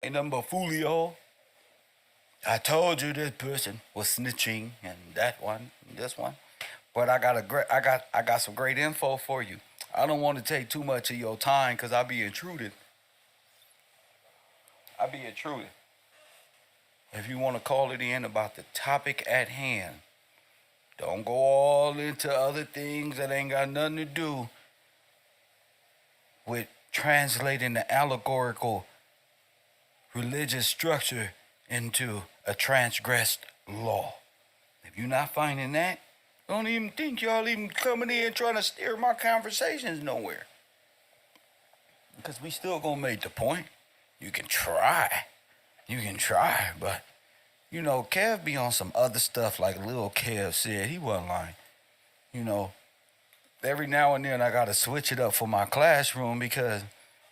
Ain't nothing but folio. I told you this person was snitching and that one, and this one. But I got some great info for you. I don't want to take too much of your time because I'll be intruded. I'll be intruded. If you want to call it in about the topic at hand, don't go all into other things that ain't got nothing to do with translating the allegorical religious structure into a transgressed law. If you're not finding that, don't even think y'all even coming in trying to steer my conversations nowhere. Because we still gonna make the point. You can try. You can try, but you know, Kev be on some other stuff like Lil Kev said. He wasn't lying. You know, every now and then I gotta switch it up for my classroom because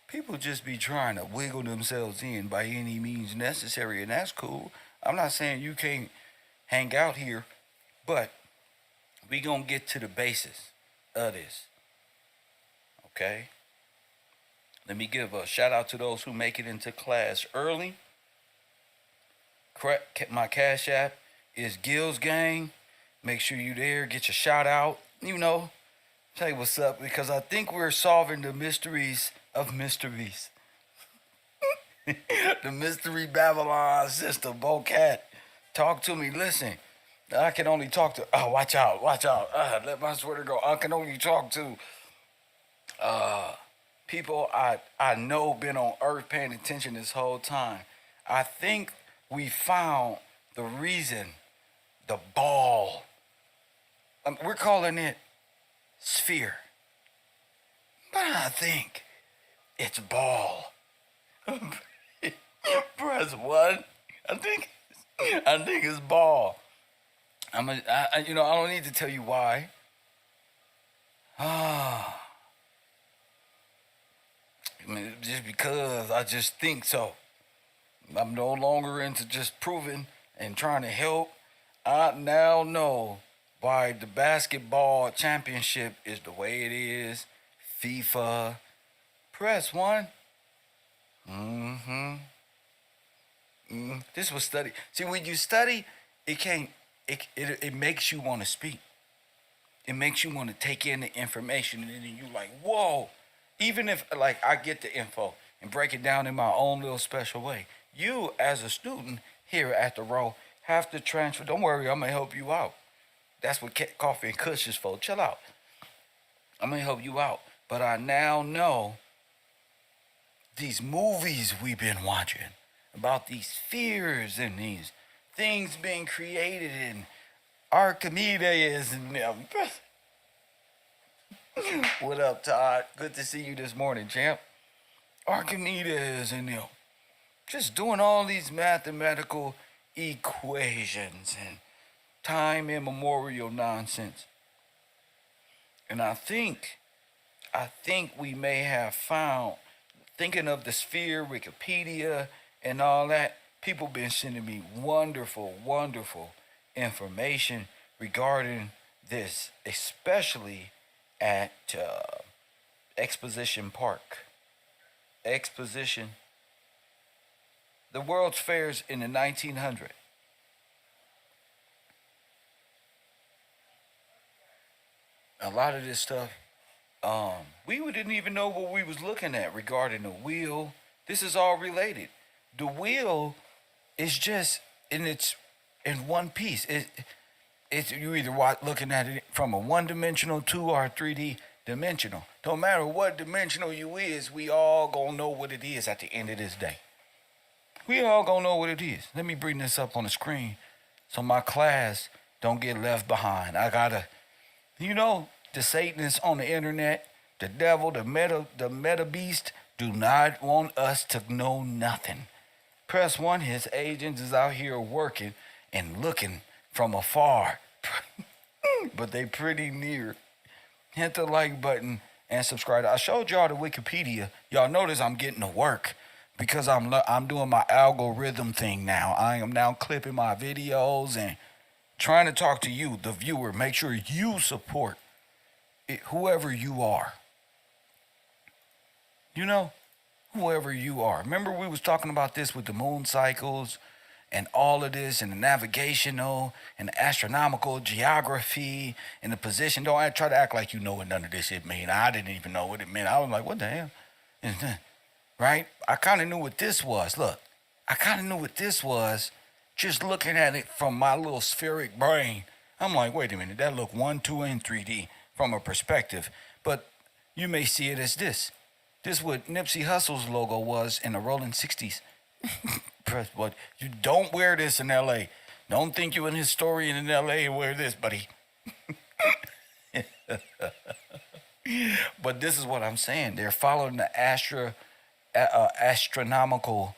people just be trying to wiggle themselves in by any means necessary, and that's cool. I'm not saying you can't hang out here, but we gonna get to the basis of this, okay? Let me give a shout out to those who make it into class early. My Cash App is Gills Gang. Make sure you there, get your shout out. You know, tell you what's up because I think we're solving the mysteries of mysteries. The mystery Babylon system. Bocat, talk to me. Listen, I can only talk to. Oh, watch out, watch out. Let my sweater go. I can only talk to people I know been on Earth paying attention this whole time. I think we found the reason the ball. We're calling it sphere, but I think it's ball. Press one. I think it's ball. You know, I don't need to tell you why. Ah, I mean, just because I just think so. I'm no longer into just proving and trying to help. I now know why the basketball championship is the way it is. FIFA. Press one. Mm-hmm. This was study. See, when you study, it can't. It makes you want to speak. It makes you want to take in the information, and then you like, whoa. Even if like I get the info and break it down in my own little special way, you as a student here at the row have to transfer. Don't worry, I'm gonna help you out. That's what coffee and kush is for. Chill out. I'm gonna help you out. But I now know these movies we've been watching about these fears and these things being created in Archimedes and them. What up, Todd? Good to see you this morning, champ. Archimedes and them. Just doing all these mathematical equations and time immemorial nonsense. And I think we may have found, thinking of the sphere, Wikipedia, and all that, people been sending me wonderful, wonderful information regarding this, especially at Exposition Park. Exposition. The World's Fairs in the 1900s. A lot of this stuff, we didn't even know what we was looking at regarding the wheel. This is all related. The wheel is just in one piece. It's you either looking at it from a one dimensional, two or 3D dimensional. Don't matter what dimensional you is, we all gonna know what it is at the end of this day. We all gonna know what it is. Let me bring this up on the screen so my class don't get left behind. I gotta, you know, the Satanists on the internet, the devil, the meta beast do not want us to know nothing. Press one, his agents is out here working and looking from afar, but they pretty near. Hit the like button and subscribe. I showed y'all the Wikipedia. Y'all notice I'm getting to work because I'm doing my algorithm thing now. I am now clipping my videos and trying to talk to you, the viewer. Make sure you support it, whoever you are. You know, whoever you are. Remember we was talking about this with the moon cycles and all of this and the navigational and the astronomical geography and the position. Don't try to act like you know what none of this shit mean. I didn't even know what it meant. I was like, what the hell? Right? I kind of knew what this was. Look, I kind of knew what this was just looking at it from my little spheric brain. I'm like, wait a minute, that look 1, 2, and 3D from a perspective. But you may see it as this. This what Nipsey Hussle's logo was in the Rolling 60s. But you don't wear this in L.A. Don't think you're an historian in L.A. and wear this, buddy. But this is what I'm saying. They're following the astronomical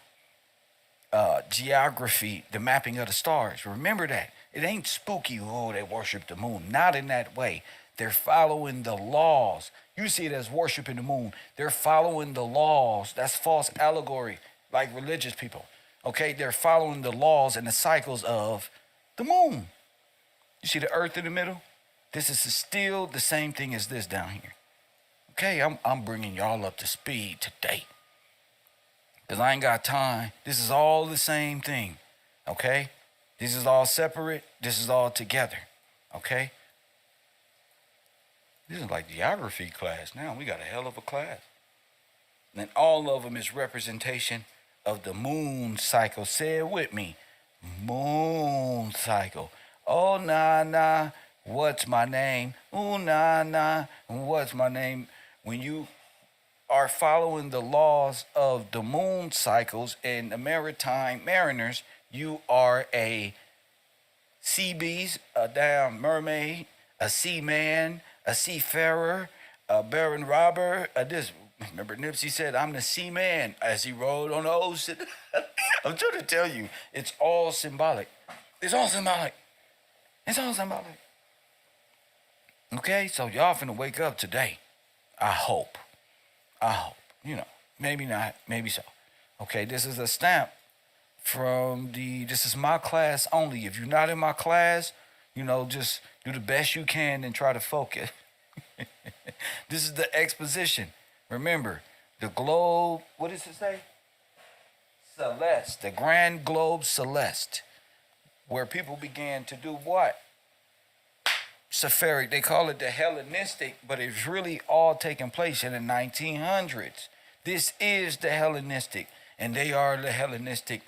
geography, the mapping of the stars. Remember that. It ain't spooky, oh, they worship the moon. Not in that way. They're following the laws. You see it as worshiping the moon. They're following the laws. That's false allegory, like religious people. Okay, they're following the laws and the cycles of the moon. You see the earth in the middle? This is still the same thing as this down here. Okay, I'm bringing y'all up to speed today. Because I ain't got time. This is all the same thing. Okay? This is all separate. This is all together. Okay? This is like geography class now. We got a hell of a class. And all of them is representation of the moon cycle. Say it with me. Moon cycle. Oh, nah, what's my name? Oh, nah, what's my name? When you are following the laws of the moon cycles and the maritime mariners, you are a sea beast, a damn mermaid, a seaman, a seafarer, a baron robber, this. Remember Nipsey said, I'm the seaman as he rode on the ocean. I'm trying to tell you, it's all symbolic. It's all symbolic. It's all symbolic. Okay, so y'all finna wake up today. I hope. You know, maybe not, maybe so. Okay, this is a stamp from this is my class only. If you're not in my class, you know, just do the best you can and try to focus. This is the exposition. Remember, the globe, what does it say? Celeste, the grand globe celeste, where people began to do what? Sephiric, they call it the Hellenistic, but it's really all taking place in the 1900s. This is the Hellenistic, and they are the Hellenistic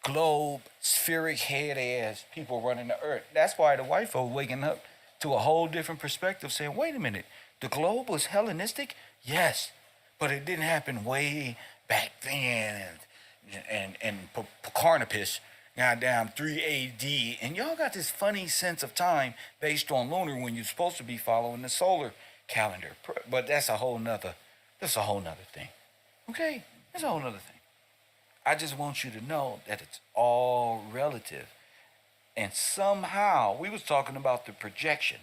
globe, spheric head ass people running the earth. That's why the white folk waking up to a whole different perspective, saying, wait a minute, the globe was Hellenistic? Yes, but it didn't happen way back then, and Copernicus, goddamn 3 AD, and y'all got this funny sense of time based on lunar when you're supposed to be following the solar calendar. But that's a whole nother thing. Okay, that's a whole nother thing. I just want you to know that it's all relative. And somehow, we was talking about the projection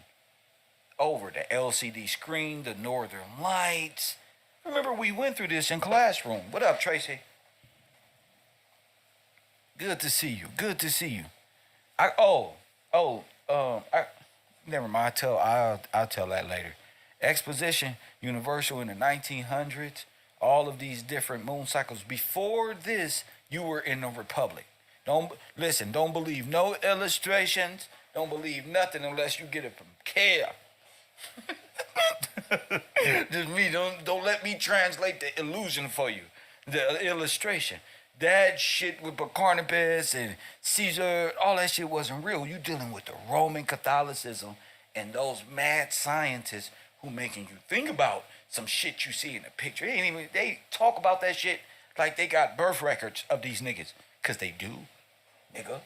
over the LCD screen, the northern lights. Remember, we went through this in classroom. What up, Tracy? Good to see you. Good to see you. Never mind. I'll tell that later. Exposition Universal in the 1900s. All of these different moon cycles. Before this, you were in the Republic. Don't listen. Don't believe no illustrations. Don't believe nothing unless you get it from Kev. Just me. Don't let me translate the illusion for you. The illustration. That shit with Copernicus and Caesar, all that shit wasn't real. You dealing with the Roman Catholicism and those mad scientists who making you think about some shit you see in the picture. They talk about that shit like they got birth records of these niggas. Cause they do, nigga.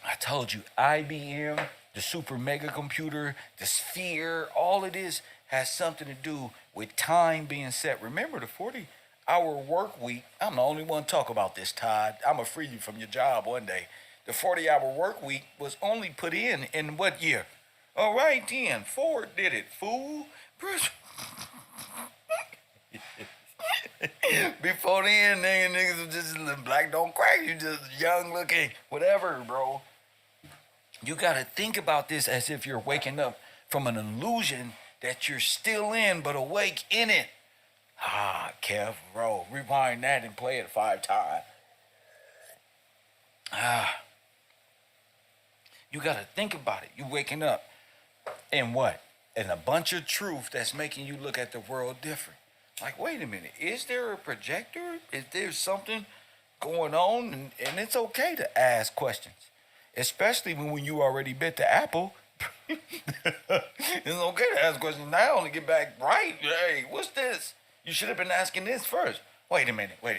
I told you, IBM, the super mega computer, the sphere, all of this has something to do with time being set. Remember the 40-hour work week. I'm the only one talk about this, Todd. I'm going to free you from your job one day. The 40-hour work week was only put in what year? All right, then. Ford did it, fool. Before then, niggas was just black don't crack. You just young looking, whatever, bro. You got to think about this as if you're waking up from an illusion that you're still in, but awake in it. KevRow. Rewind that and play it 5 times. Ah, you gotta think about it. You waking up and what? And a bunch of truth that's making you look at the world different. Like, wait a minute, is there a projector? Is there something going on? And it's okay to ask questions, especially when you already bit the apple. It's okay to ask questions now to get back right. Hey, what's this? You should have been asking this first. Wait a minute, wait.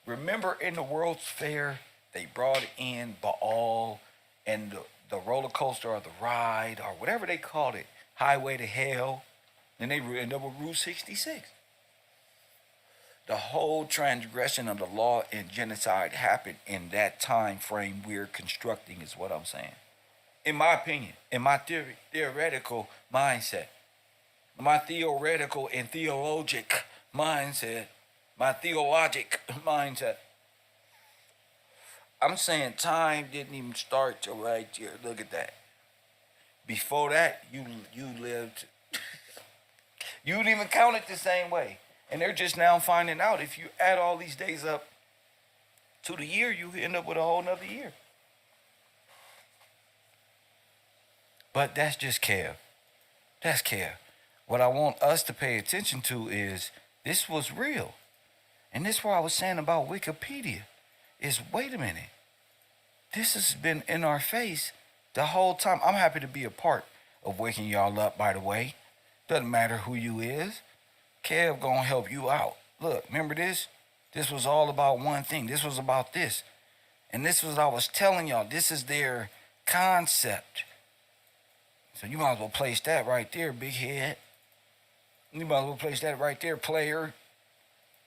Remember in the World's Fair, they brought in Baal and the roller coaster or the ride or whatever they called it, Highway to Hell. And they ended up with Route 66. The whole transgression of the law and genocide happened in that time frame we're constructing, is what I'm saying. In my opinion, in my theoretical mindset, my theoretical and theologic mindset, my theologic mindset, I'm saying time didn't even start till right here. Look at that. Before that, you lived. You didn't even count it the same way. And they're just now finding out if you add all these days up to the year, you end up with a whole nother year. But that's just Kev. That's Kev. What I want us to pay attention to is this was real. And this is what I was saying about Wikipedia is, wait a minute. This has been in our face the whole time. I'm happy to be a part of waking y'all up, by the way. Doesn't matter who you is. Kev gonna help you out. Look, remember this? This was all about one thing. This was about this. And this was, I was telling y'all, this is their concept. So you might as well place that right there, big head. You might as well place that right there, player.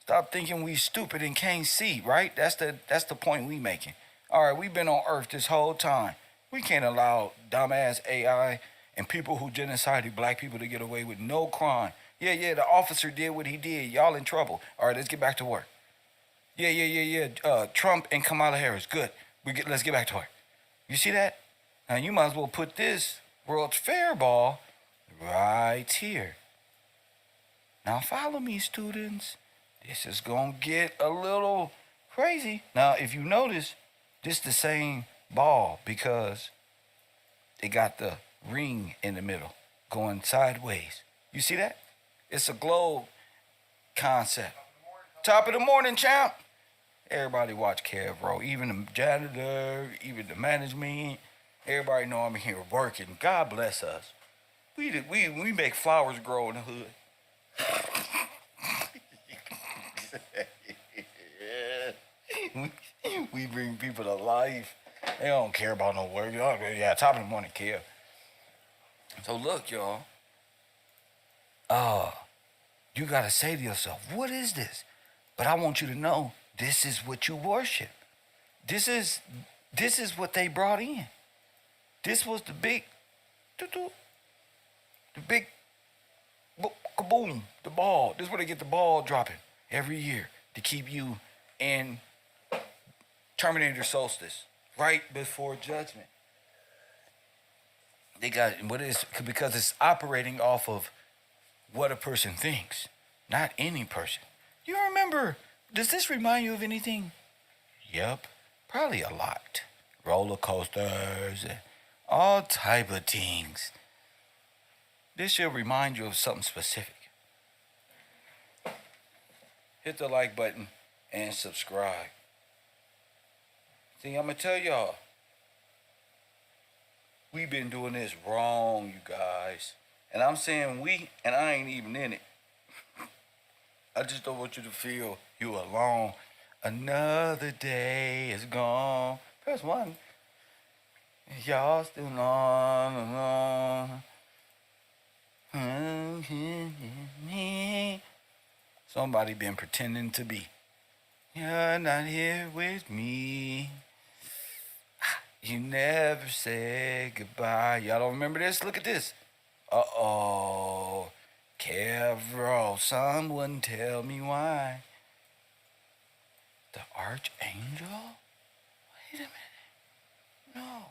Stop thinking we stupid and can't see, right? That's the point we making. All right, we've been on Earth this whole time. We can't allow dumbass AI and people who genocided black people to get away with no crime. Yeah, the officer did what he did. Y'all in trouble. All right, let's get back to work. Yeah. Trump and Kamala Harris, good. Let's get back to work. You see that? Now you might as well put this World's Fair ball right here. Now follow me, students. This is gonna get a little crazy. Now, if you notice, this the same ball because it got the ring in the middle going sideways. You see that? It's a globe concept. Top of the morning, champ. Everybody watch KevRow. Even the janitor, even the management. Everybody know I'm here working. God bless us. We make flowers grow in the hood. we bring people to life. They don't care about no work. Yeah, top of the morning, Kev. So look, y'all. You gotta say to yourself, what is this? But I want you to know, this is what you worship. This is what they brought in. This was the big kaboom, the ball. This is where they get the ball dropping every year to keep you in Terminator Solstice, right before Judgment. They got what is because it's operating off of what a person thinks, not any person. You remember? Does this remind you of anything? Yep, probably a lot. Roller coasters, all type of things. This should remind you of something specific. Hit the like button and subscribe. See, I'm gonna tell y'all, we've been doing this wrong, you guys. And I'm saying we, and I ain't even in it. I just don't want you to feel you alone. Another day is gone. Press 1. Y'all still on. Somebody been pretending to be. You're not here with me. You never said goodbye. Y'all don't remember this? Look at this. Uh-oh. KevRow, someone tell me why. The Archangel? Wait a minute. No.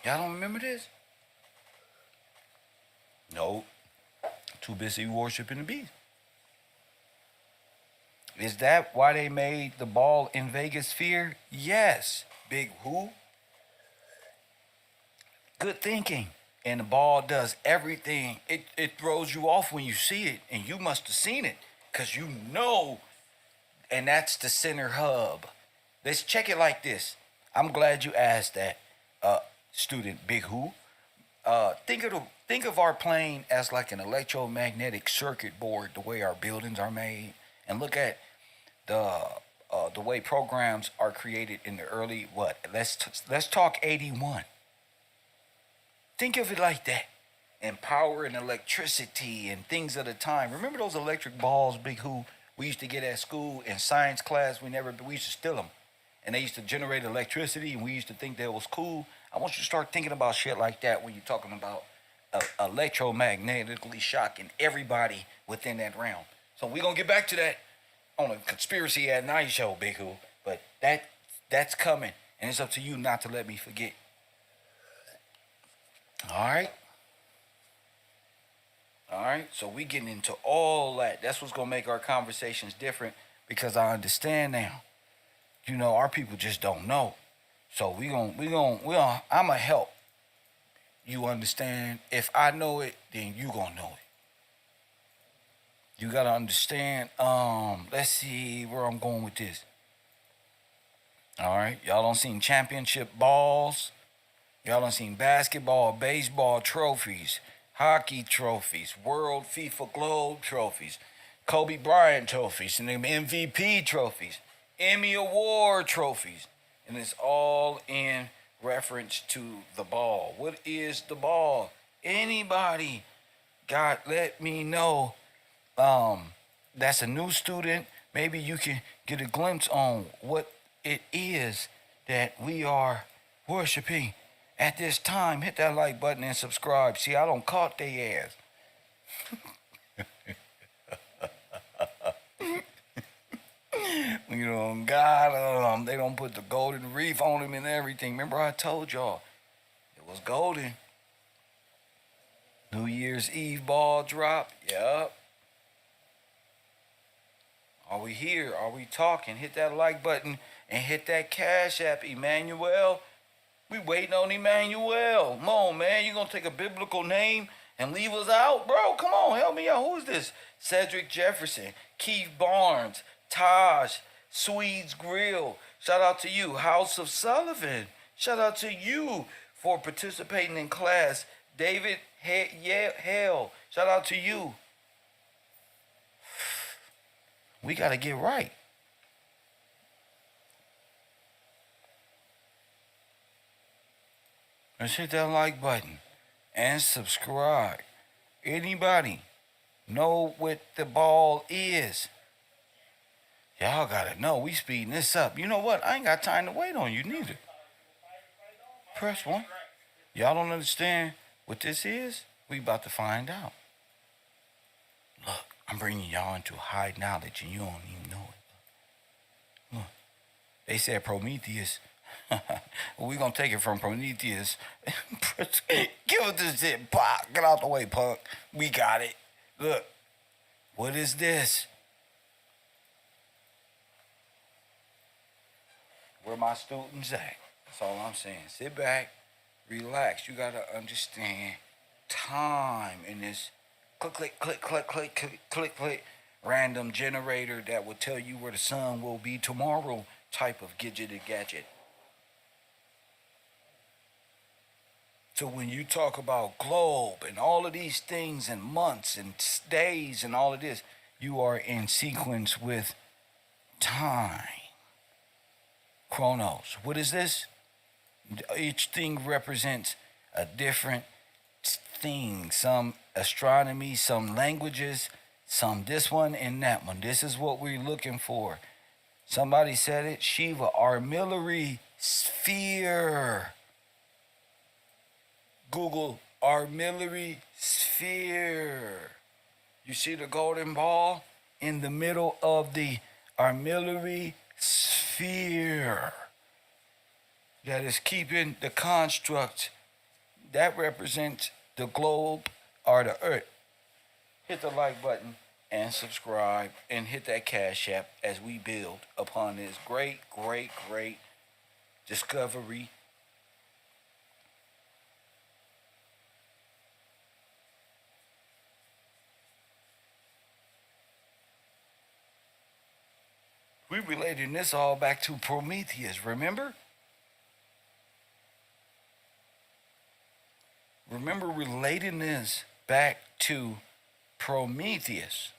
Y'all don't remember this? Nope. Too busy worshiping the beast. Is that why they made the ball in Vegas fear? Yes. Big who? Good thinking. And the ball does everything. It throws you off when you see it, and you must have seen it because you know, and that's the center hub. Let's check it like this. I'm glad you asked that, student Big Who. Think of our plane as like an electromagnetic circuit board, the way our buildings are made, and look at the the way programs are created in the early what? Let's talk 81. Think of it like that. And power and electricity and things of the time. Remember those electric balls, Big Who, we used to get at school in science class? We used to steal them. And they used to generate electricity, and we used to think that was cool. I want you to start thinking about shit like that when you're talking about electromagnetically shocking everybody within that realm. So we're going to get back to that on a Conspiracy at Night show, Big Who. But that's coming, and it's up to you not to let me forget. All right. All right. So we getting into all that. That's what's gonna make our conversations different because I understand now. You know, our people just don't know. So I'ma help you understand. If I know it, then you gonna know it. You gotta understand. Let's see where I'm going with this. All right. Y'all don't seen championship balls. Y'all done seen basketball, baseball trophies, hockey trophies, World FIFA Globe trophies, Kobe Bryant trophies, and them MVP trophies, Emmy Award trophies. And it's all in reference to the ball. What is the ball? Anybody let me know. That's a new student. Maybe you can get a glimpse on what it is that we are worshiping. At this time, hit that like button and subscribe. See, I don't caught they ass. You know, God, they don't put the golden reef on him and everything. Remember I told y'all, it was golden. New Year's Eve ball drop. Yup. Are we here? Are we talking? Hit that like button and hit that Cash App, Emmanuel. We waiting on Emmanuel. Come on, man. You gonna take a biblical name and leave us out? Bro, come on. Help me out. Who is this? Cedric Jefferson, Keith Barnes, Taj, Swedes Grill. Shout out to you. House of Sullivan. Shout out to you for participating in class. David Hale. Shout out to you. We gotta get right. Let's hit that like button and subscribe. Anybody know what the ball is? Y'all gotta know. We speeding this up. You know what? I ain't got time to wait on you neither. Press one. Y'all don't understand what this is? We about to find out. Look, I'm bringing y'all into high knowledge and you don't even know it. Look, they said Prometheus. We gonna take it from Prometheus. Give us this shit, pop. Get out the way, punk. We got it. Look, what is this? Where my students at? That's all I'm saying. Sit back, relax. You gotta understand time in this click, click, click, click, click, click, click, random generator that will tell you where the sun will be tomorrow type of gadget. So when you talk about globe and all of these things and months and days and all of this, you are in sequence with time. Chronos. What is this? Each thing represents a different thing. Some astronomy, some languages, some this one and that one. This is what we're looking for. Somebody said it. Shiva, armillary sphere. Google armillary sphere. You see the golden ball in the middle of the armillary sphere that is keeping the construct that represents the globe or the earth. hit the like button and subscribe and hit that cash app as we build upon this great, great, great discovery. We relating this all back to Prometheus, remember? Remember relating this back to Prometheus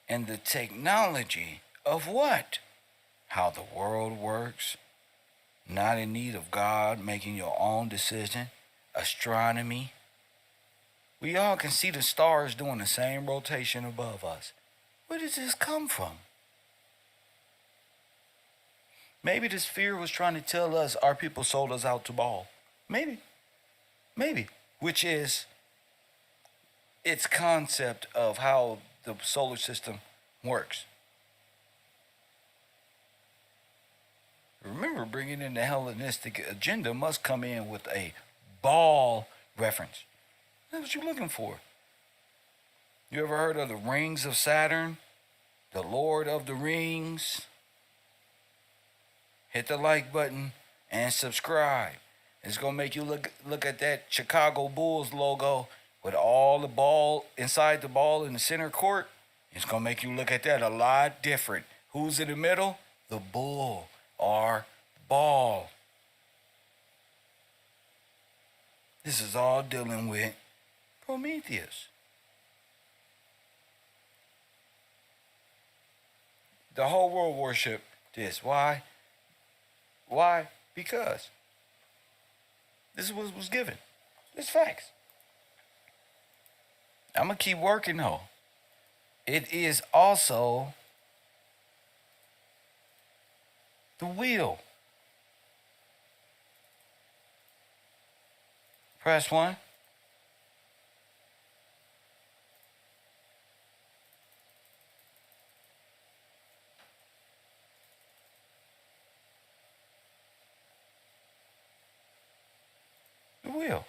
and the technology of what? How the world works, not in need of God, making your own decision, astronomy. We all can see the stars doing the same rotation above us. Where does this come from? Maybe this fear was trying to tell us our people sold us out to Baal. Maybe. Maybe. Which is its concept of how the solar system works. Remember, bringing in the Hellenistic agenda must come in with a Baal reference. That's what you're looking for. You ever heard of the rings of Saturn? The Lord of the Rings? Hit the like button and subscribe. It's going to make you look at that Chicago Bulls logo with all the ball inside the ball in the center court. It's going to make you look at that a lot different. Who's in the middle? The bull or ball. This is all dealing with Prometheus. The whole world worship this. Why? Why? Because this is what was given. It's facts. I'm going to keep working though. It is also the wheel. Press 1. The wheel.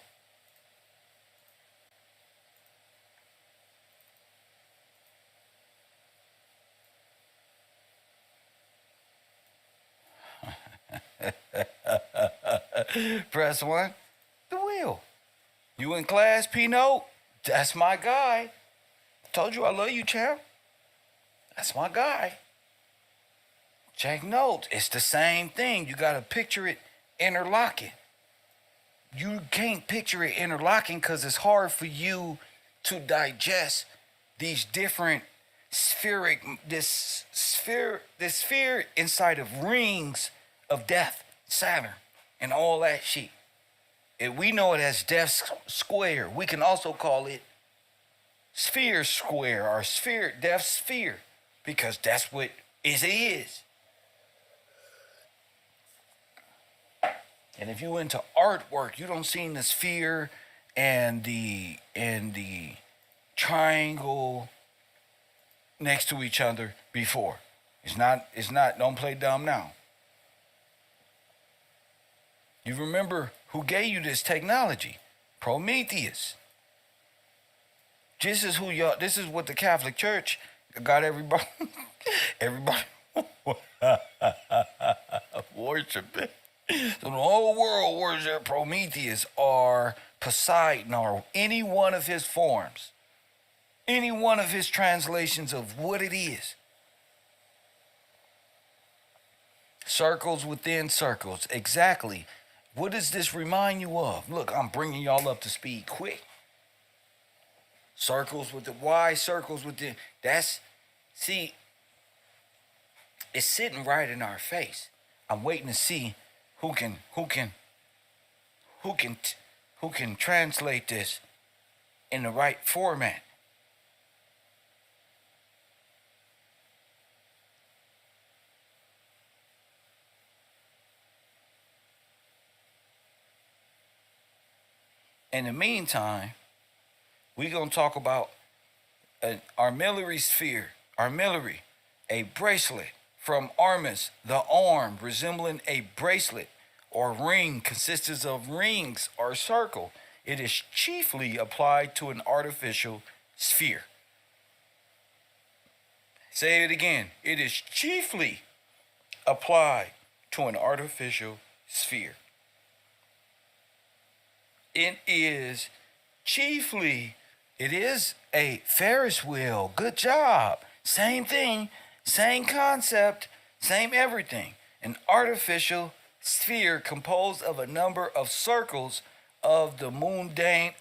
Press 1. The wheel. You in class, P-Note? That's my guy. Told you I love you, champ. That's my guy. Check notes. It's the same thing. You got to picture it interlocking. You can't picture it interlocking because it's hard for you to digest these different this sphere inside of rings of death, Saturn, and all that shit. If we know it as death square, we can also call it sphere square or sphere, death sphere, because that's what it is. And if you into artwork, you don't see the sphere and the triangle next to each other before. It's not, don't play dumb now. You remember who gave you this technology? Prometheus. This is what the Catholic Church got everybody worshiping. So the whole world worship Prometheus or Poseidon or any one of his forms. Any one of his translations of what it is. Circles within circles. Exactly. What does this remind you of? Look, I'm bringing y'all up to speed quick. Circles with the Y, circles with the... See, it's sitting right in our face. I'm waiting to see who can translate this in the right format. In the meantime, we're going to talk about an armillary sphere, a bracelet from Armis, the arm resembling a bracelet or ring consists of rings or circle. It is chiefly applied to an artificial sphere. Say it again. It is chiefly applied to an artificial sphere. It is chiefly, it is a Ferris wheel. Good job. Same thing, same concept, same everything. An artificial sphere composed of a number of circles of the mundane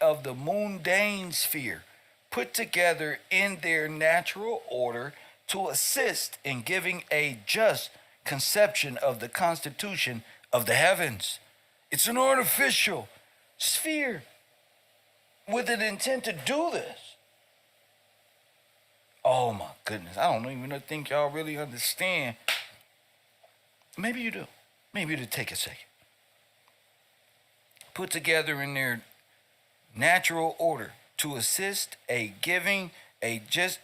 sphere, put together in their natural order to assist in giving a just conception of the constitution of the heavens. It's an artificial sphere with an intent to do this. Oh my goodness, I don't even think y'all really understand. Maybe you do. Maybe it'll take a second. Put together in their natural order to assist in giving a just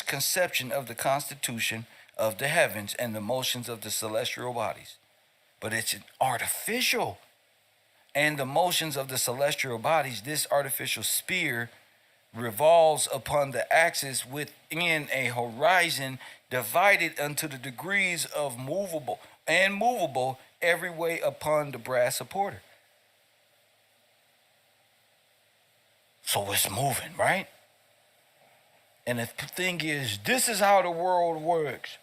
conception of the constitution of the heavens and the motions of the celestial bodies. But it's an artificial. And the motions of the celestial bodies, this artificial sphere revolves upon the axis within a horizon divided unto the degrees of movable and movable every way upon the brass supporter. So it's moving, right? And the thing is, this is how the world works.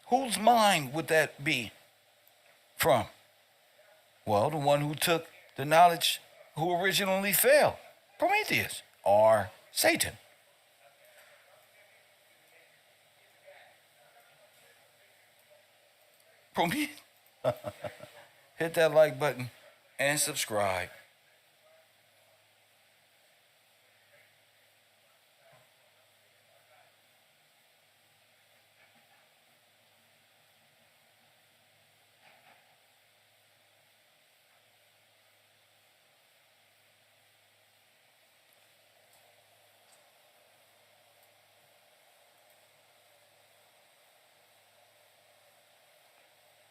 Whose mind would that be from? Well, the one who took the knowledge, who originally fell, Prometheus or Satan. Prometheus. Hit that like button and subscribe.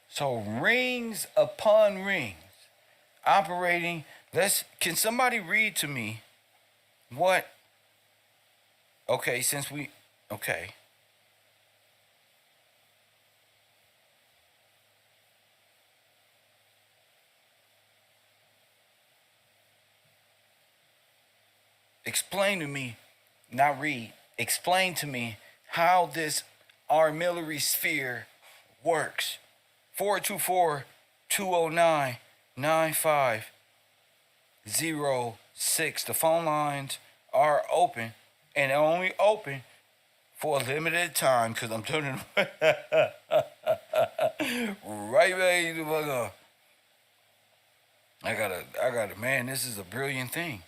So rings upon rings operating. Can somebody read to me what? Okay, okay. Explain to me, not read, explain to me how this armillary sphere works. 424-209-9506. The phone lines are open, and they're only open for a limited time because I'm turning right ready to fuck up. I gotta, man, this is a brilliant thing.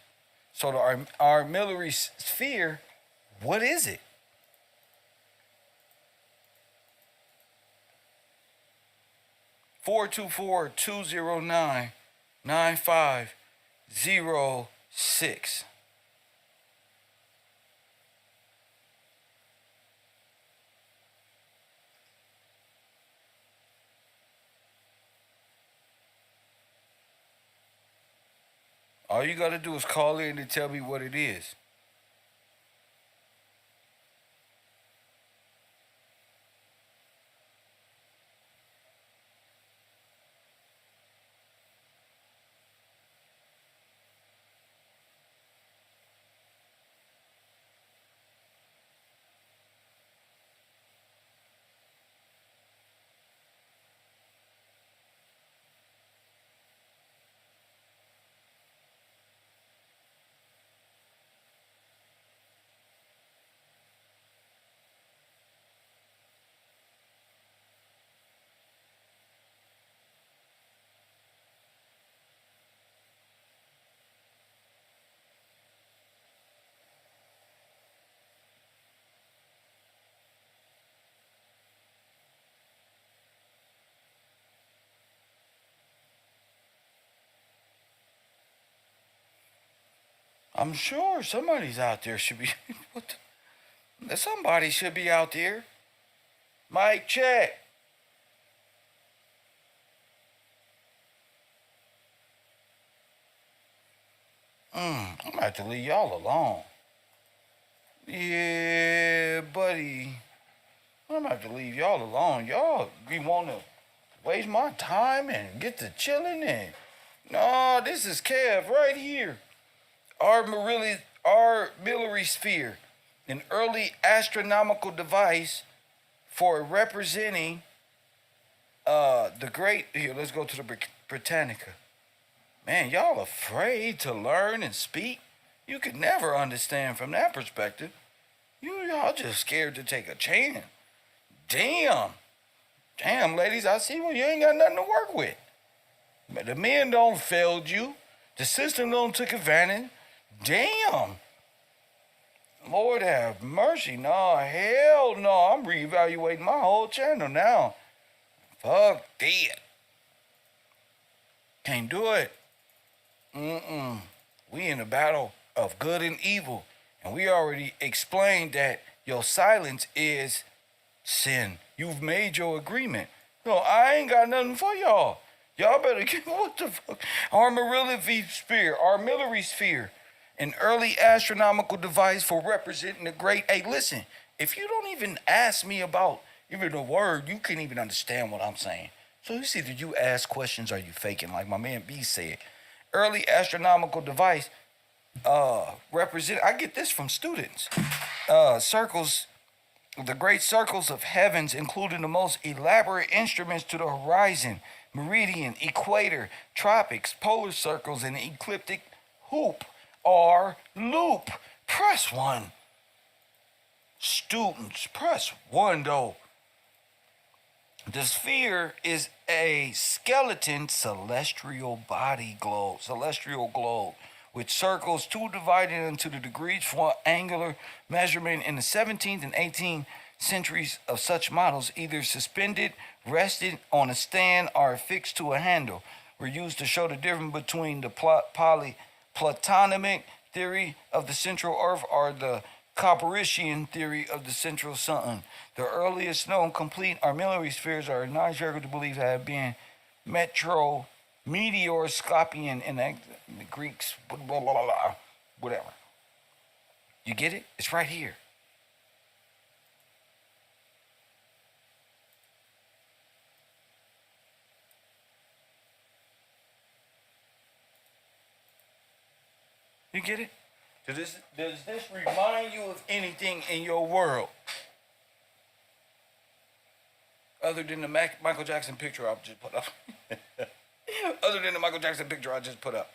So the armillary sphere, what is it? Four two four 209-9506. All you gotta do is call in and tell me what it is. I'm sure somebody's out there should be. Somebody should be out there. Mic check. I'm gonna have to leave y'all alone. Yeah, buddy. I'm gonna have to leave y'all alone. Y'all be wanting to waste my time and get to chilling and no, this is Kev right here. Our Millery sphere, an early astronomical device for representing the great. Here, let's go to the Britannica. Man, y'all afraid to learn and speak? You could never understand from that perspective. Y'all just scared to take a chance. Damn. Damn, ladies, I see you ain't got nothing to work with. But the men don't failed you. The system don't took advantage. Damn. Lord have mercy. No, hell no. I'm reevaluating my whole channel now. Fuck that. Can't do it. We in a battle of good and evil. And we already explained that your silence is sin. You've made your agreement. No, I ain't got nothing for y'all. Y'all better get what the fuck? Our Millery sphere, an early astronomical device for representing the great. Hey, listen, if you don't even ask me about even a word, you can't even understand what I'm saying. So it's either you ask questions or you faking, like my man B said. Early astronomical device represent. I get this from students. Circles, the great circles of heavens, including the most elaborate instruments to the horizon, meridian, equator, tropics, polar circles, and ecliptic hoop or loop. Press 1. Students, press 1 though. The sphere is a skeleton celestial globe, with circles 2 divided into the degrees for angular measurement. In the 17th and 18th centuries of such models, either suspended, rested on a stand, or affixed to a handle, were used to show the difference between the Platonic theory of the central earth or the Copernican theory of the central sun. The earliest known complete armillary spheres are not sure to believe have been meteoroscopian in the Greeks, blah, blah, blah, blah, whatever. You get it? It's right here. You get it? Does this remind you of anything in your world? Other than the Michael Jackson picture I just put up. Other than the Michael Jackson picture I just put up.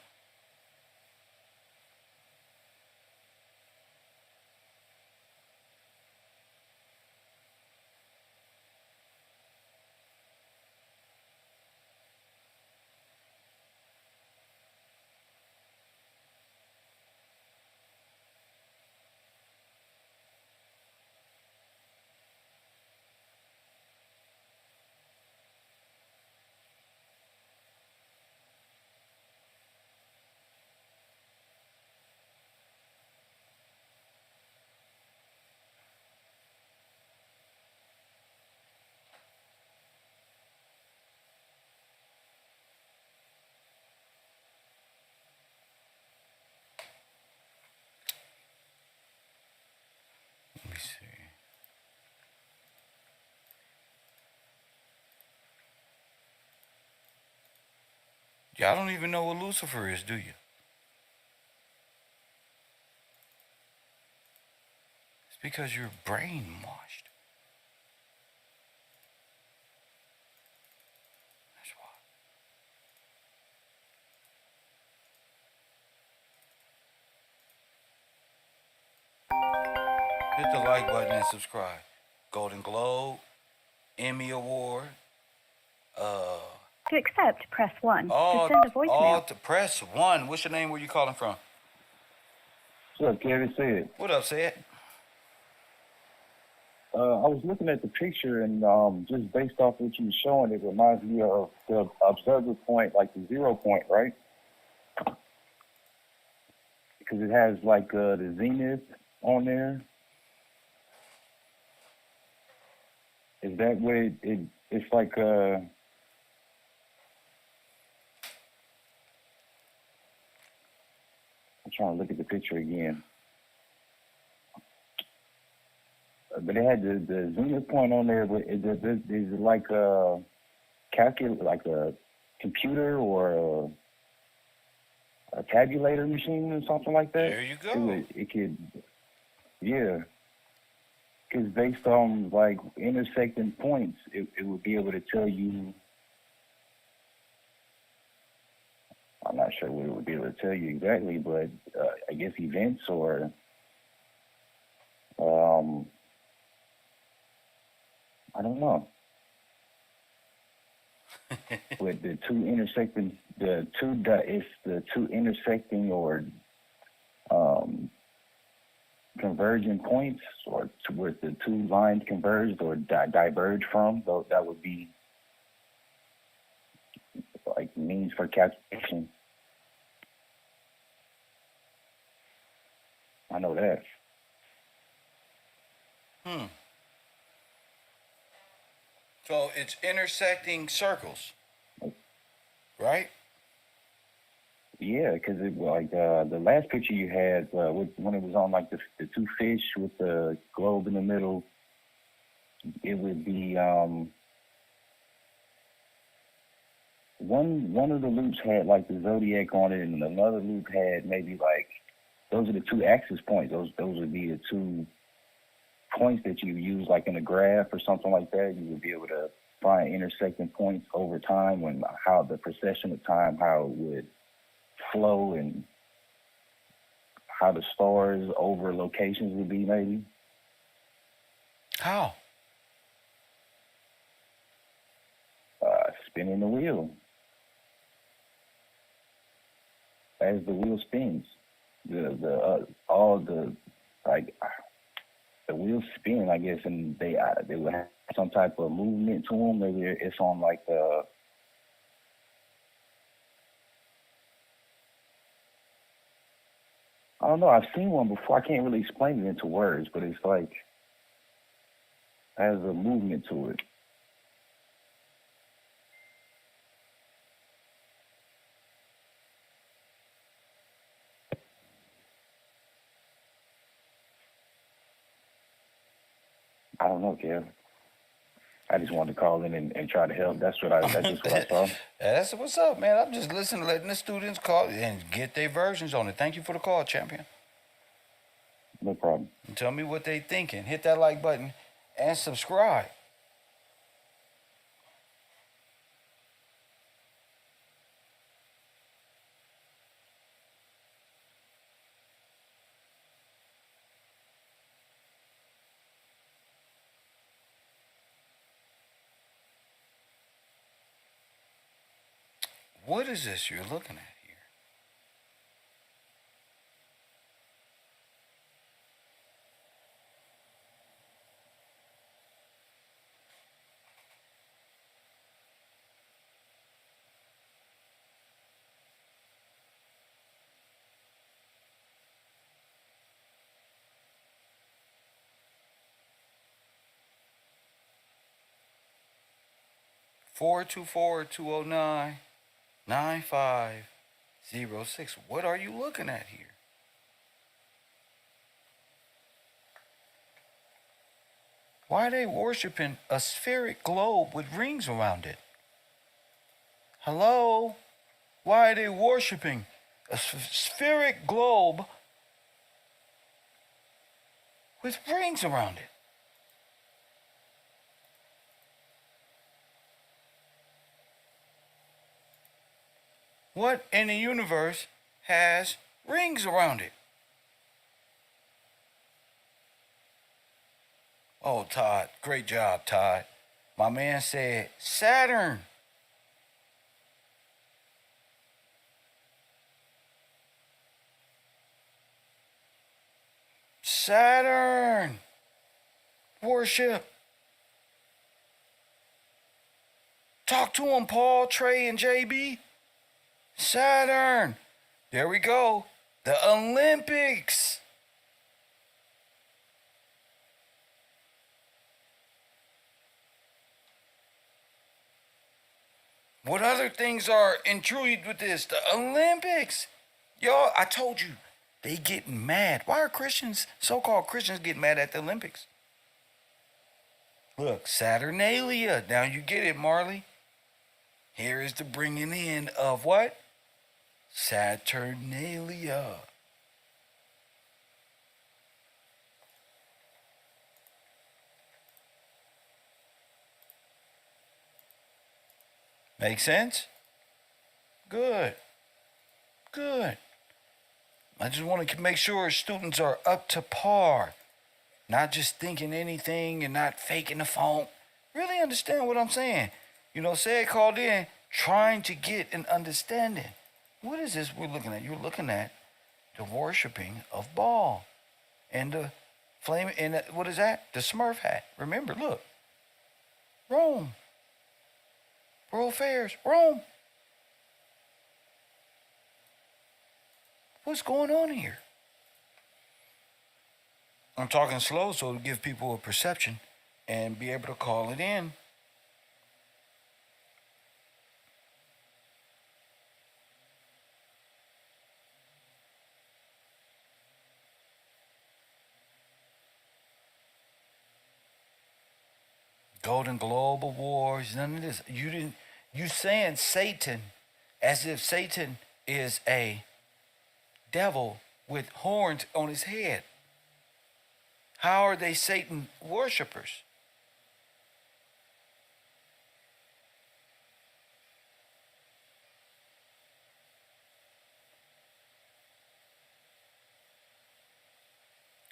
Let me see. Y'all don't even know what Lucifer is, do you? It's because you're brainwashed. That's why. Hit the like button and subscribe. Golden Globe, Emmy Award, To accept, press 1. To send a voicemail. to press 1. What's your name? Where you calling from? What's up, Kevin? Said. What up, Sid? I was looking at the picture, and just based off what you were showing, it reminds me of the observer point, like the 0 point, right? Because it has like the zenith on there. Is that what it's like? I'm trying to look at the picture again. But it had the zenith point on there. But is it like a like a computer or a tabulator machine or something like that? There you go. It could, yeah. Because based on like intersecting points, it would be able to tell you. I'm not sure what it would be able to tell you exactly, but I guess events or I don't know. With the two intersecting, it's the two intersecting or converging points, or where the two lines converged or diverge from. So that would be like means for calculation. I know that. So it's intersecting circles, right? Yeah, because it like the last picture you had when it was on like the two fish with the globe in the middle, it would be one of the loops had like the zodiac on it, and another loop had maybe like those are the two axis points. Those would be the two points that you use like in a graph or something like that. You would be able to find intersecting points over time when how the procession of time, how it would flow, and how the stars over locations would be maybe. How? Spinning the wheel. As the wheel spins, all the like the wheels spin, I guess, and they would have some type of movement to them. Maybe it's on like the I don't know. I've seen one before. I can't really explain it into words, but it's like has a movement to it. I don't know, Kev. I just wanted to call in and try to help. That's just what I saw. That's what's up, man. I'm just listening, letting the students call and get their versions on it. Thank you for the call, champion. No problem. And tell me what they thinking. Hit that like button and subscribe. What is this you're looking at here? Four two four 209-9506. What are you looking at here? Why are they worshiping a spheric globe with rings around it? Hello? Why are they worshiping a spheric globe with rings around it? What in the universe has rings around it? Oh, Todd. Great job, Todd. My man said Saturn. Saturn. Worship. Talk to him, Paul, Trey, and JB. Saturn. There we go. The Olympics. What other things are intrigued with this? The Olympics. Y'all, I told you, They getting mad. Why are Christians, so-called Christians, getting mad at the Olympics? Look, Saturnalia. Now you get it, Marley. Here is the bringing in of what? Saturnalia. Make sense? Good. Good. I just want to make sure students are up to par. Not just thinking anything and not faking the phone. Really understand what I'm saying. You know, Said called in trying to get an understanding. What is this we're looking at? You're looking at the worshiping of Baal and the flame. And what is that? The Smurf hat. Remember, look. Rome. World Fairs. Rome. What's going on here? I'm talking slow so to give people a perception and be able to call it in. Golden Globe Awards, none of this. You saying Satan as if Satan is a devil with horns on his head. How are they Satan worshipers?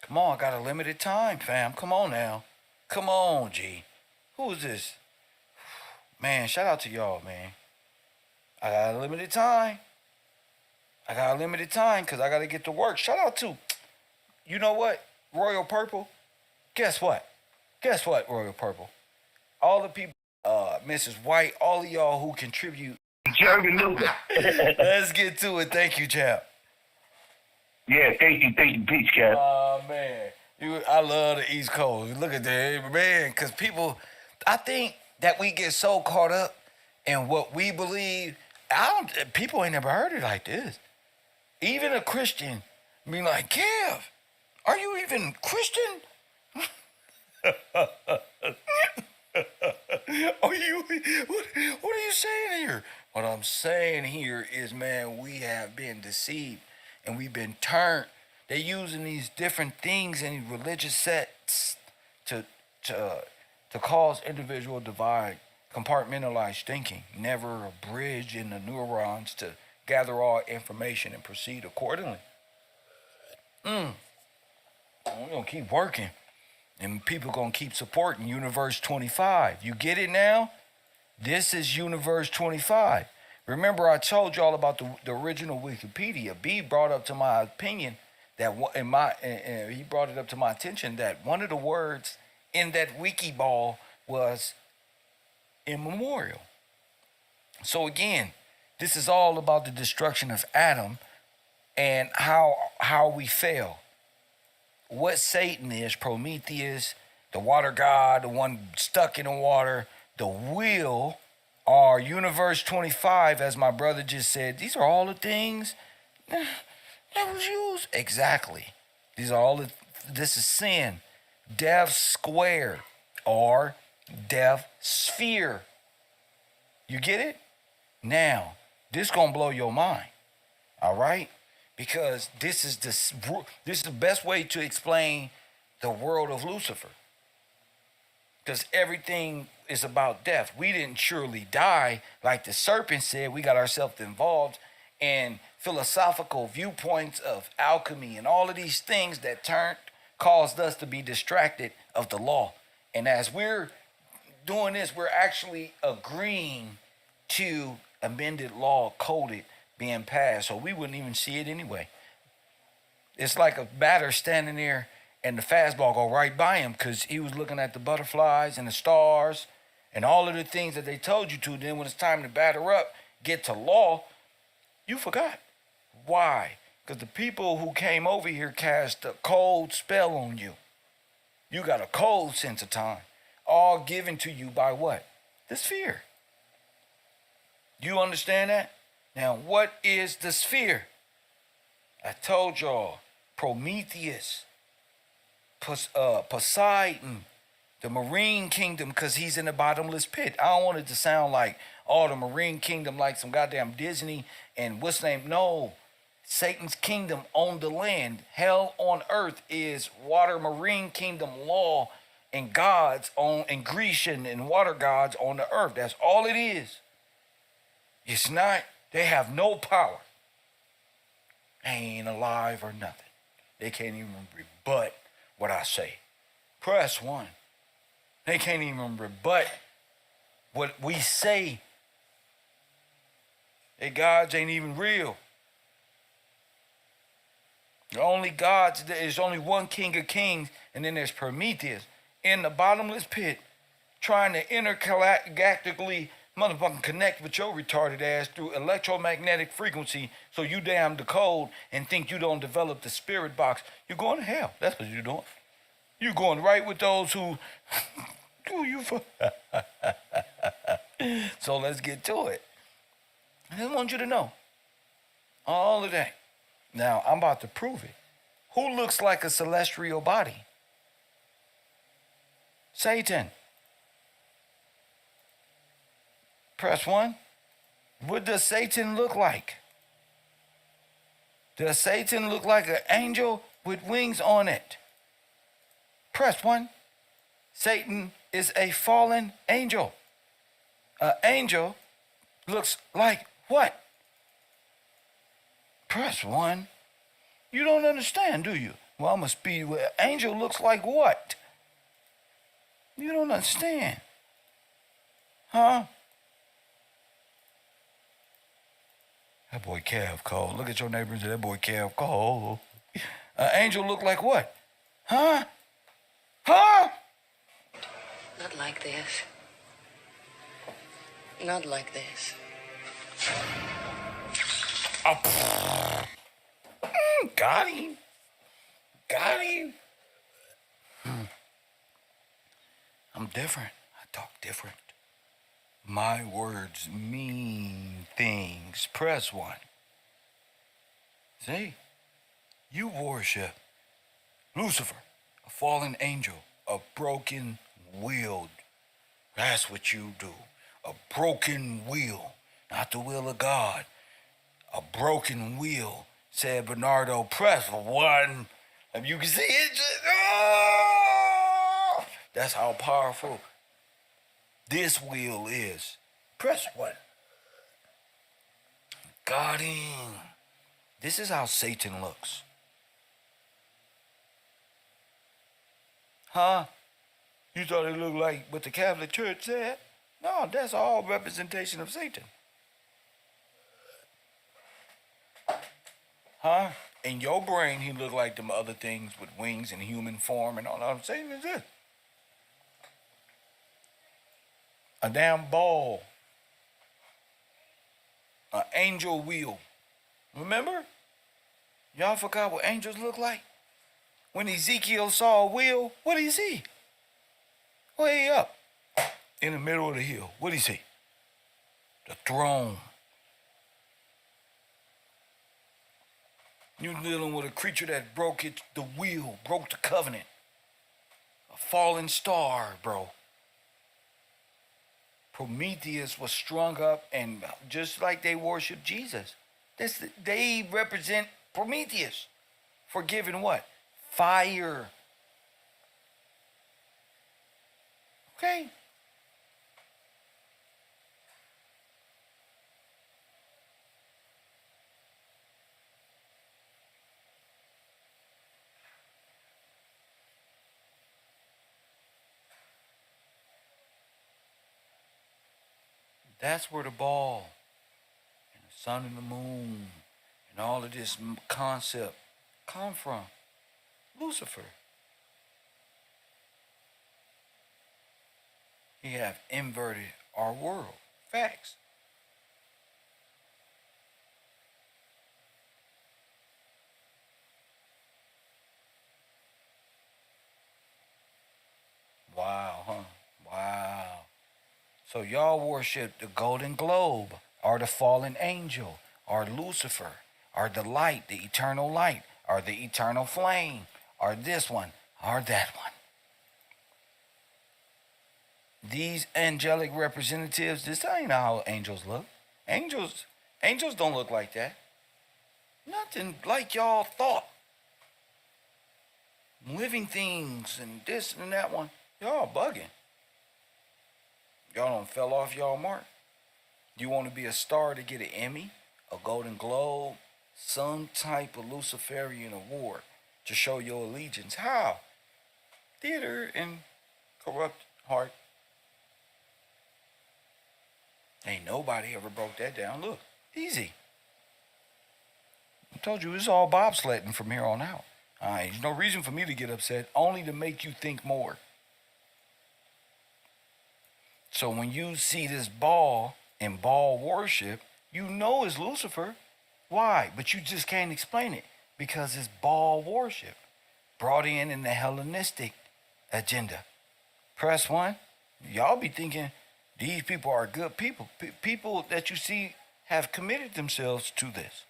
Come on, I got a limited time, fam. Come on now. Come on, G. Who is this? Man, shout out to y'all, man. I got a limited time. I got a limited time because I got to get to work. Shout out to, you know what? Royal Purple. Guess what? Guess what, Royal Purple? All the people, Mrs. White, all of y'all who contribute. Jeremy Luger. Let's get to it. Thank you, chap. Yeah, thank you, peace, Kev. Oh, man. I love the East Coast. Look at that, man, because people, I think that we get so caught up in what we believe. People ain't never heard it like this. Even a Christian be like, Kev, are you even Christian? What are you saying here? What I'm saying here is, man, we have been deceived and we've been turned. They're using these different things in religious sects to cause individual divide, compartmentalized thinking, never a bridge in the neurons to gather all information and proceed accordingly. We're going to keep working. And people going to keep supporting Universe 25. You get it now? This is Universe 25. Remember, I told y'all about the original Wikipedia. B brought up to my opinion that he brought it up to my attention that one of the words in that wiki ball was immemorial. So again, this is all about the destruction of Adam and how we fail. What Satan is, Prometheus, the water god, the one stuck in the water, the wheel, are Universe 25, as my brother just said. These are all the things that was used. Exactly. These are all this is sin. Death square or death sphere. You get it? Now, this gonna blow your mind. All right? Because this is the best way to explain the world of Lucifer. Because everything is about death. We didn't surely die. Like the serpent said, we got ourselves involved in philosophical viewpoints of alchemy and all of these things that caused us to be distracted of the law. And as we're doing this, we're actually agreeing to amended law coded being passed, so we wouldn't even see it anyway. It's like a batter standing there and the fastball go right by him because he was looking at the butterflies and the stars and all of the things that they told you to. Then when it's time to batter up, get to law, you forgot. Why? Because the people who came over here cast a cold spell on you. You got a cold sense of time, all given to you by what? The sphere. You understand that? Now, what is the sphere? I told y'all, Prometheus, Poseidon, the marine kingdom, because he's in the bottomless pit. I don't want it to sound like, oh, the marine kingdom like some goddamn Disney and what's the name? No. Satan's kingdom on the land. Hell on earth is water marine kingdom law and gods on and Grecian and water gods on the earth. That's all it is. It's not, they have no power. They ain't alive or nothing. They can't even rebut what I say. Press 1. They can't even rebut what we say. Their gods ain't even real. The only gods, there's only one king of kings, and then there's Prometheus in the bottomless pit trying to intergalactically motherfucking connect with your retarded ass through electromagnetic frequency so you damn decode and think you don't develop the spirit box. You're going to hell. That's what you're doing. You're going right with those who do you for. So let's get to it. I just want you to know all of that. Now, I'm about to prove it. Who looks like a celestial body? Satan. Press 1. What does Satan look like? Does Satan look like an angel with wings on it? Press 1. Satan is a fallen angel. An angel looks like what? Press 1. You don't understand, do you? Well, I'm going to speed. Angel looks like what? You don't understand. Huh? That boy Kev cold. Look at your neighbors. That boy Kev cold. An angel look like what? Huh? Huh? Not like this. Not like this. Oh, got him. Got him. I'm different. I talk different. My words mean things. Press 1. See? You worship Lucifer, a fallen angel, a broken-willed. That's what you do. A broken will, not the will of God. A broken will, said Bernardo. Press 1. If you can see it, just, oh! That's how powerful this will is. Press 1. Got him. This is how Satan looks. Huh? You thought it looked like what the Catholic Church said? No, that's all representation of Satan. Huh? In your brain, he looked like them other things with wings and human form and all that. I'm saying is this. A damn ball. An angel wheel. Remember? Y'all forgot what angels look like? When Ezekiel saw a wheel, what did he see? Way up in the middle of the hill. What did he see? The throne. You're dealing with a creature that broke the wheel, broke the covenant. A fallen star, bro. Prometheus was strung up, and just like they worship Jesus, they represent Prometheus for giving what? Fire. Okay. That's where the ball and the sun and the moon and all of this concept come from. Lucifer. He have inverted our world. Facts. Wow, huh? Wow. So y'all worship the golden globe, or the fallen angel, or Lucifer, or the light, the eternal light, or the eternal flame, or this one, or that one. These angelic representatives, this ain't how angels look. Angels don't look like that. Nothing like y'all thought. Living things and this and that one. Y'all bugging. Y'all done fell off y'all mark. You want to be a star to get an Emmy, a Golden Globe, some type of Luciferian award to show your allegiance. How? Theater and corrupt heart. Ain't nobody ever broke that down. Look, easy. I told you it's all bobsledding from here on out. There's no reason for me to get upset, only to make you think more. So when you see this ball and ball worship, you know it's Lucifer. Why? But you just can't explain it because it's ball worship brought in the Hellenistic agenda. Press 1. Y'all be thinking these people are good people. People that you see have committed themselves to this.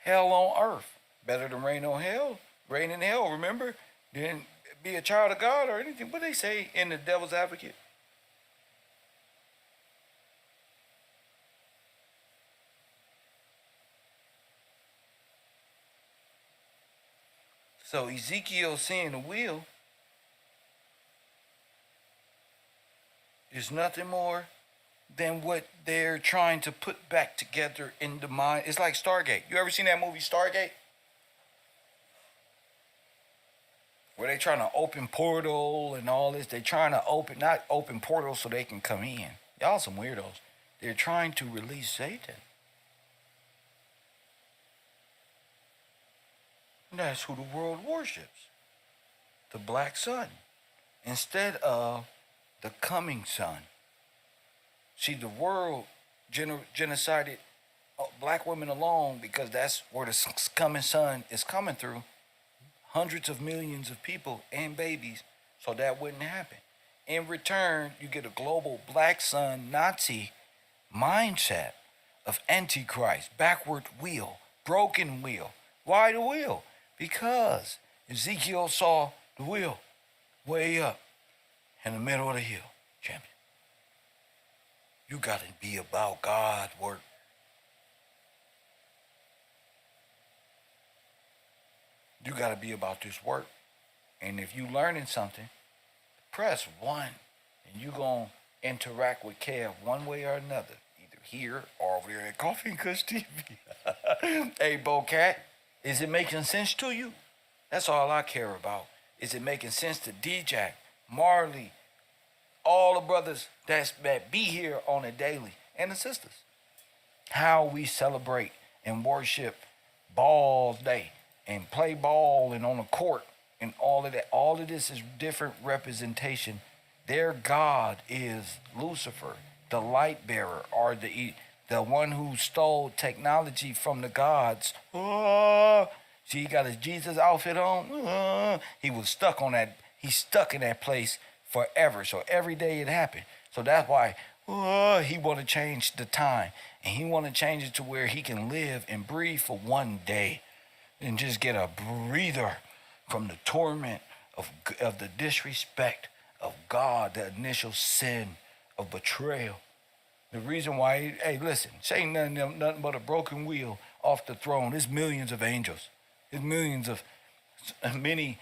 Hell on earth. Better than rain on hell. Rain in hell, remember? Than be a child of God or anything. What they say in the Devil's Advocate? So Ezekiel seeing the wheel is nothing more than what they're trying to put back together in the mind. It's like Stargate. You ever seen that movie Stargate? Where they trying to open portal and all this. They trying to not open portals so they can come in. Y'all some weirdos. They're trying to release Satan. And that's who the world worships. The black sun. Instead of the coming sun. See, the world genocided black women alone because that's where the coming sun is coming through. Hundreds of millions of people and babies, so that wouldn't happen. In return, you get a global black sun Nazi mindset of Antichrist, backward wheel, broken wheel. Why the wheel? Because Ezekiel saw the wheel way up in the middle of the hill, champion. You got to be about God's work. You got to be about this work. And if you learning something, press 1 and you going to interact with Kev one way or another, either here or over there at Coffee and Kush TV. Hey, Bo Cat, is it making sense to you? That's all I care about. Is it making sense to DJ, Marley, all the brothers that be here on a daily, and the sisters? How we celebrate and worship Ball's Day and play ball and on the court and all of that. All of this is different representation. Their God is Lucifer, the light bearer, or the one who stole technology from the gods. See, he got his Jesus outfit on. He was stuck on that. He's stuck in that place forever. So every day it happened. So that's why he want to change the time. And he want to change it to where he can live and breathe for one day. And just get a breather from the torment of the disrespect of God, the initial sin of betrayal. The reason why, hey, listen, say nothing but a broken wheel off the throne. There's millions of angels. There's millions of, many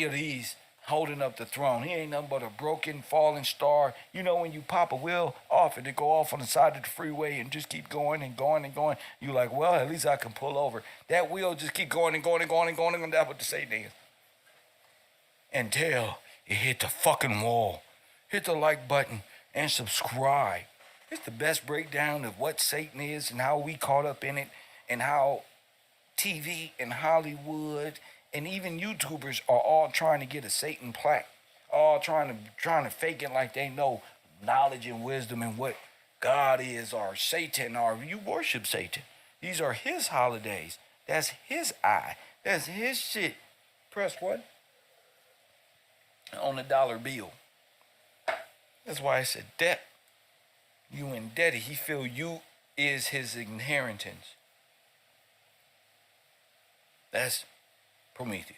of these holding up the throne. He ain't nothing but a broken, falling star. You know when you pop a wheel off and it go off on the side of the freeway and just keep going and going and going, you like, well, at least I can pull over. That wheel just keep going and going and going and going, and that's what the Satan is. Until it hit the fucking wall. Hit the like button and subscribe. It's the best breakdown of what Satan is and how we caught up in it, and how TV and Hollywood and even YouTubers are all trying to get a Satan plaque, all trying to fake it like they know knowledge and wisdom and what God is, or Satan, or you worship Satan. These are his holidays. That's his eye. That's his shit. Press what? On the dollar bill. That's why I said debt. You indebted. He feel you is his inheritance. That's Prometheus.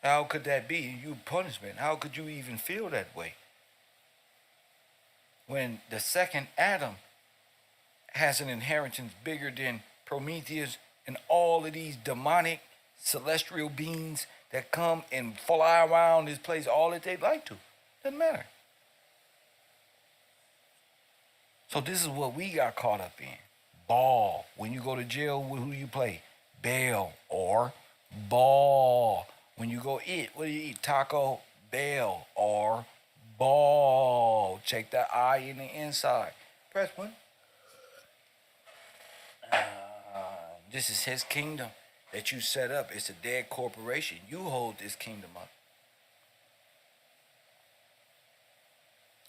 How could that be? You punishment. How could you even feel that way? When the second Adam has an inheritance bigger than Prometheus and all of these demonic celestial beings that come and fly around this place all that they'd like to. Doesn't matter. So this is what we got caught up in. Ball. When you go to jail, who do you play? Bail or ball. When you go eat, what do you eat? Taco, Bell or ball. Check that I in the inside. Press one. This is his kingdom that you set up. It's a dead corporation. You hold this kingdom up.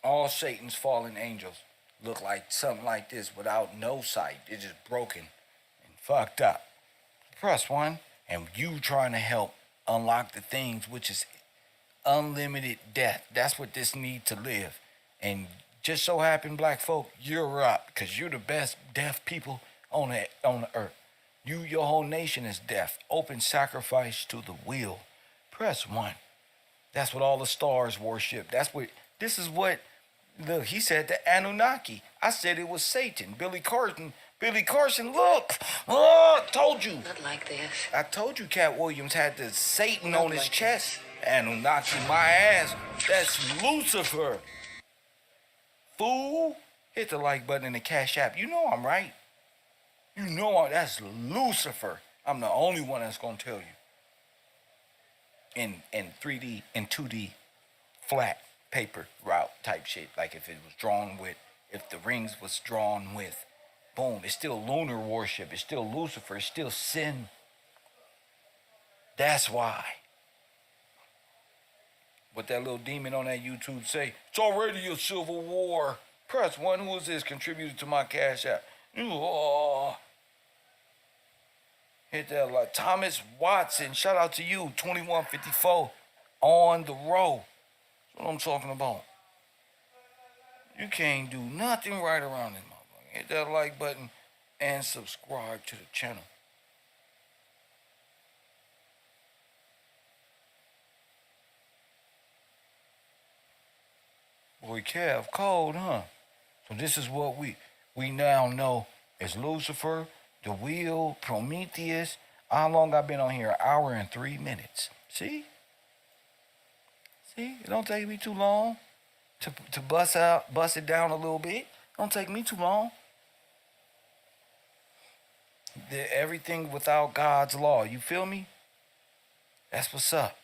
All Satan's fallen angels look like something like this without no sight. They're just broken and fucked up. Press one, and you trying to help unlock the things which is unlimited death. That's what this need to live. And just so happen, black folk, you're up, because you're the best deaf people on the earth. Your whole nation is deaf. Open sacrifice to the will. Press one. That's what all the stars worship. This is what, look, he said the Anunnaki. I said it was Satan. Billy Carson, look. Oh, I told you. Not like this. I told you Cat Williams had the Satan on his chest. Anunnaki, my ass. That's Lucifer. Fool. Hit the like button in the Cash App. You know I'm right. You know that's Lucifer. I'm the only one that's going to tell you. In 3D, in 2D, flat paper route type shit. Like if it was drawn with, if the rings was drawn with, boom, it's still lunar worship. It's still Lucifer. It's still sin. That's why. What that little demon on that YouTube say, it's already a civil war. Press one. Who is this contributed to my Cash App? Oh. Hit that like Thomas Watson. Shout out to you. 2154 on the row. That's what I'm talking about. You can't do nothing right around this motherfucker. Hit that like button and subscribe to the channel. Boy, Kev, cold, huh? So this is what we now know as Lucifer, the wheel, Prometheus. How long I been on here? 1 hour and 3 minutes. See? It don't take me too long to bust it down a little bit. Don't take me too long. Everything without God's law. You feel me? That's what's up.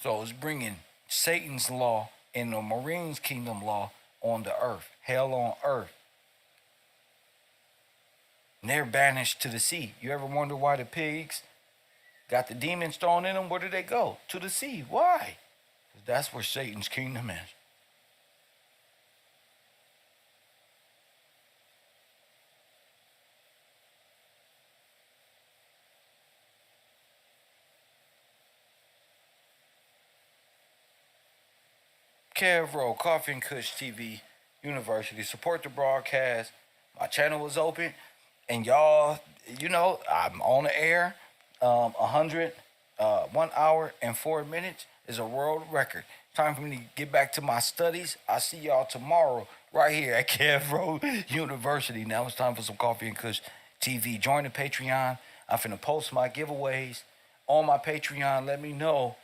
So it's bringing Satan's law and the Marine's kingdom law on the earth. Hell on earth. And they're banished to the sea. You ever wonder why the pigs got the demons thrown in them? Where did they go? To the sea. Why? Because that's where Satan's kingdom is. KevRow, Coffee and Kush TV University. Support the broadcast. My channel is open. And y'all, you know, I'm on the air. 1 hour and 4 minutes is a world record. Time for me to get back to my studies. I'll see y'all tomorrow right here at KevRow University. Now it's time for some Coffee and Kush TV. Join the Patreon. I'm finna post my giveaways on my Patreon. Let me know